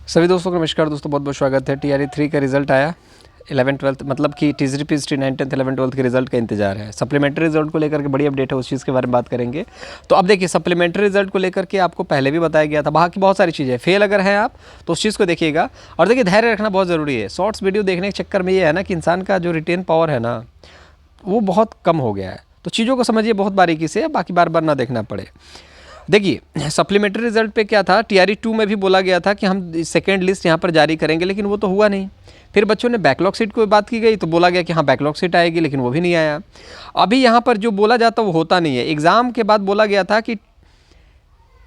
सभी दोस्तों को नमस्कार दोस्तों, बहुत बहुत स्वागत है। टीआरई 3 का रिजल्ट आया 11-12 मतलब कि TGT PGT 9th 10th 11th 12th के रिजल्ट का इंतजार है। सप्लीमेंट्री रिजल्ट को लेकर के बड़ी अपडेट है, उस चीज़ के बारे में बात करेंगे। तो अब देखिए, सप्लीमेंट्री रिजल्ट को लेकर के आपको पहले भी बताया गया था, बाकी बहुत सारी चीज़ें फेल अगर हैं आप तो उस चीज़ को देखिएगा। और देखिए, धैर्य रखना बहुत ज़रूरी है। शॉर्ट्स वीडियो देखने के चक्कर में ये है ना कि इंसान का जो रिटेन पावर है ना वो बहुत कम हो गया है। तो चीज़ों को समझिए बहुत बारीकी से, बाकी बार बार ना देखना पड़े। देखिए, सप्लीमेंट्री रिजल्ट पे क्या था, टीआरई 2 में भी बोला गया था कि हम सेकेंड लिस्ट यहाँ पर जारी करेंगे, लेकिन वो तो हुआ नहीं। फिर बच्चों ने बैकलॉग सीट को बात की गई तो बोला गया कि हाँ बैकलॉग सीट आएगी, लेकिन वो भी नहीं आया। अभी यहाँ पर जो बोला जाता वो होता नहीं है। एग्ज़ाम के बाद बोला गया था कि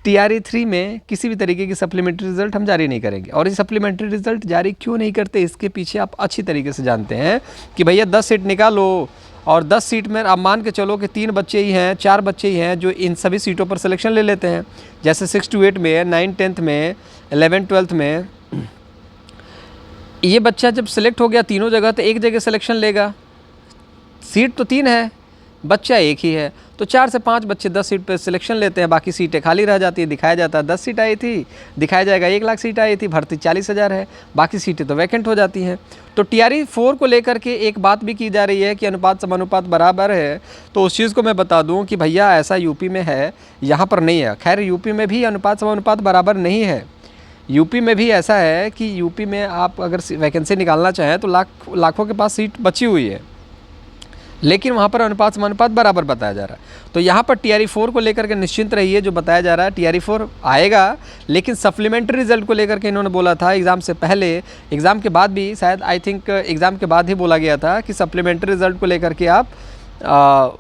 टीआरई 3 में किसी भी तरीके की सप्लीमेंट्री रिजल्ट हम जारी नहीं करेंगे। और ये सप्लीमेंट्री रिजल्ट जारी क्यों नहीं करते, इसके पीछे आप अच्छी तरीके से जानते हैं कि भैया 10 सीट निकालो, और 10 सीट में आप मान के चलो कि 3 बच्चे ही हैं, 4 बच्चे ही हैं जो इन सभी सीटों पर सिलेक्शन ले लेते हैं। जैसे 6 to 8 में, 9 10th में, 11 12th में ये बच्चा जब सिलेक्ट हो गया तीनों जगह तो एक जगह सिलेक्शन लेगा। सीट तो 3 है, बच्चा एक ही है, तो 4 से 5 बच्चे 10 सीट पर सिलेक्शन लेते हैं, बाकी सीटें खाली रह जाती है। दिखाया जाता है 10 सीट आई थी, दिखाया जाएगा 1 लाख सीट आई थी, भर्ती 40,000 है, बाकी सीटें तो वैकेंट हो जाती हैं। तो टीआरई 4 को लेकर के एक बात भी की जा रही है कि अनुपात समानुपात बराबर है। तो उस चीज़ को मैं बता दूं कि भैया ऐसा यूपी में है, यहाँ पर नहीं है। खैर, यूपी में भी अनुपात समानुपात बराबर नहीं है। यूपी में भी ऐसा है कि यूपी में आप अगर वैकेंसी निकालना चाहें तो लाखों के पास सीट बची हुई है, लेकिन वहाँ पर अनुपात समानुपात बराबर बताया जा रहा है। तो यहाँ पर टीआरई 4 को लेकर के निश्चिंत रहिए, जो बताया जा रहा है टीआरई 4 आएगा। लेकिन सप्लीमेंट्री रिजल्ट को लेकर के इन्होंने बोला था एग्ज़ाम से पहले, एग्ज़ाम के बाद भी शायद, आई थिंक एग्ज़ाम के बाद ही बोला गया था कि सप्लीमेंट्री रिजल्ट को लेकर के आप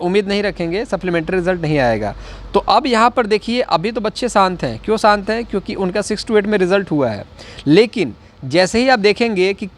उम्मीद नहीं रखेंगे, सप्लीमेंट्री रिजल्ट नहीं आएगा। तो अब यहाँ पर देखिए, अभी तो बच्चे शांत हैं। क्यों शांत हैं? क्योंकि उनका 6 to 8 में रिज़ल्ट हुआ है। लेकिन जैसे ही आप देखेंगे कि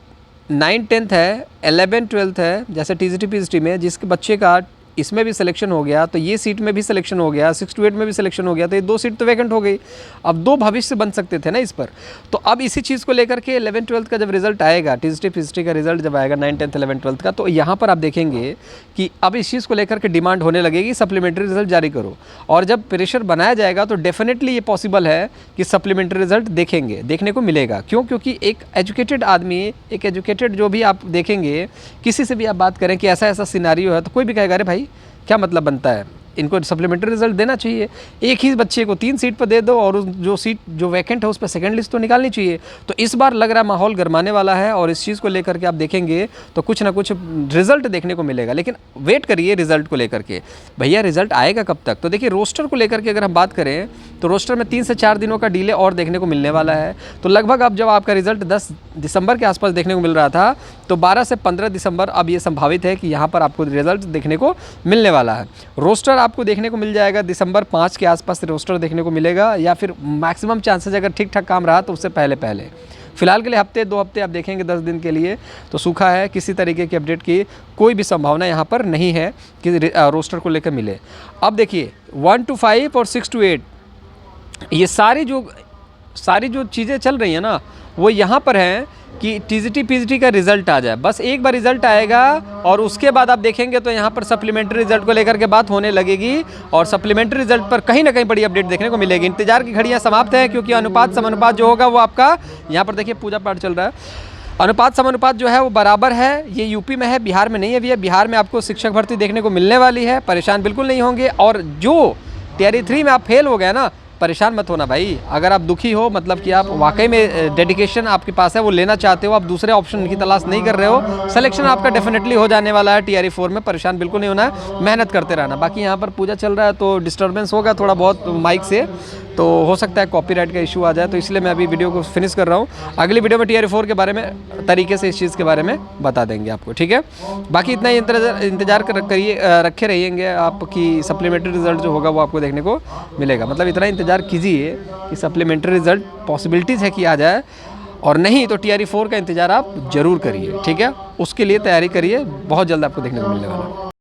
9 10th है, 11 12th है, जैसे टीजीटी पीजीटी में जिसके बच्चे का इसमें भी सिलेक्शन हो गया तो ये सीट में भी सिलेक्शन हो गया, 6 to 8 में भी सिलेक्शन हो गया, तो ये 2 सीट तो वैकेंट हो गई। अब 2 भविष्य बन सकते थे ना इस पर। तो अब इसी चीज़ को लेकर के 11 12th का जब रिजल्ट आएगा, टीजीटी पीजीटी का रिजल्ट जब आएगा 9 10th 11 12th का, तो यहाँ पर आप देखेंगे कि अब इस चीज़ को लेकर के डिमांड होने लगेगी सप्लीमेंट्री रिजल्ट जारी करो। और जब प्रेशर बनाया जाएगा तो डेफिनेटली ये पॉसिबल है कि सप्लीमेंट्री रिजल्ट देखने को मिलेगा। क्यों? क्योंकि एक एजुकेटेड आदमी, एक एजुकेटेड जो भी आप देखेंगे, किसी से भी आप बात करें कि ऐसा ऐसा सिनारियो है, तो कोई भी कहेगा अरे भाई क्या मतलब बनता है, इनको सप्लीमेंट्री रिजल्ट देना चाहिए। एक ही बच्चे को 3 सीट पर दे दो और जो सीट जो वैकेंट है उस पर सेकंड लिस्ट तो निकालनी चाहिए। तो इस बार लग रहा है माहौल गरमाने वाला है, और इस चीज़ को लेकर के आप देखेंगे तो कुछ ना कुछ रिजल्ट देखने को मिलेगा। लेकिन वेट करिए रिजल्ट को लेकर के, भैया रिजल्ट आएगा कब तक। तो देखिए, रोस्टर को लेकर के अगर हम बात करें तो रोस्टर में 3 से 4 दिनों का डिले और देखने को मिलने वाला है। तो लगभग अब जब आपका रिजल्ट 10 दिसंबर के आसपास देखने को मिल रहा था, तो 12 से 15 दिसंबर अब ये संभावित है कि यहाँ पर आपको रिजल्ट देखने को मिलने वाला है। रोस्टर आपको देखने को मिल जाएगा दिसंबर 5 के आसपास रोस्टर देखने को मिलेगा, या फिर मैक्सिमम चांसेस अगर ठीक ठाक काम रहा तो उससे पहले। फिलहाल के लिए हफ्ते 2 हफ्ते आप देखेंगे 10 दिन के लिए तो सूखा है, किसी तरीके की अपडेट की कोई भी संभावना यहाँ पर नहीं है कि रोस्टर को लेकर मिले। अब देखिए 1 to 5 और 6 to 8 ये सारी जो चीज़ें चल रही हैं ना, वो यहाँ पर हैं कि टीजीटी पीजीटी का रिजल्ट आ जाए। बस एक बार रिजल्ट आएगा और उसके बाद आप देखेंगे तो यहाँ पर सप्लीमेंट्री रिजल्ट को लेकर के बात होने लगेगी, और सप्लीमेंट्री रिजल्ट पर कहीं ना कहीं बड़ी अपडेट देखने को मिलेगी। इंतजार की घड़ियाँ समाप्त हैं, क्योंकि अनुपात समानुपात जो होगा वो आपका, यहाँ पर देखिए पूजा पाठ चल रहा है, अनुपात समानुपात जो है वो बराबर है। ये यूपी में है, बिहार में नहीं है भैया। बिहार में आपको शिक्षक भर्ती देखने को मिलने वाली है, परेशान बिल्कुल नहीं होंगे। और जो टीआरई 3 में आप फेल हो गए ना, परेशान मत होना भाई। अगर आप दुखी हो, मतलब कि आप वाकई में डेडिकेशन आपके पास है, वो लेना चाहते हो, आप दूसरे ऑप्शन की तलाश नहीं कर रहे हो, सिलेक्शन आपका डेफिनेटली हो जाने वाला है टीआरई 4 में। परेशान बिल्कुल नहीं होना है, मेहनत करते रहना। बाकी यहाँ पर पूजा चल रहा है तो डिस्टर्बेंस होगा थोड़ा बहुत माइक से, तो हो सकता है कॉपीराइट का इशू आ जाए, तो इसलिए मैं अभी वीडियो को फिनिश कर रहा हूँ। अगली वीडियो में टीआरई 4 के बारे में तरीके से इस चीज़ के बारे में बता देंगे आपको, ठीक है। बाकी इतना ही इंतजार रखे रहिएंगे आप कि सप्लीमेंट्री रिजल्ट जो होगा वो आपको देखने को मिलेगा। मतलब इतना इंतजार कीजिए कि सप्लीमेंट्री रिजल्ट पॉसिबिलिटीज़ है कि आ जाए, और नहीं तो टीआरई 4 का इंतजार आप जरूर करिए, ठीक है। उसके लिए तैयारी करिए, बहुत जल्द आपको देखने को मिलने वाला है।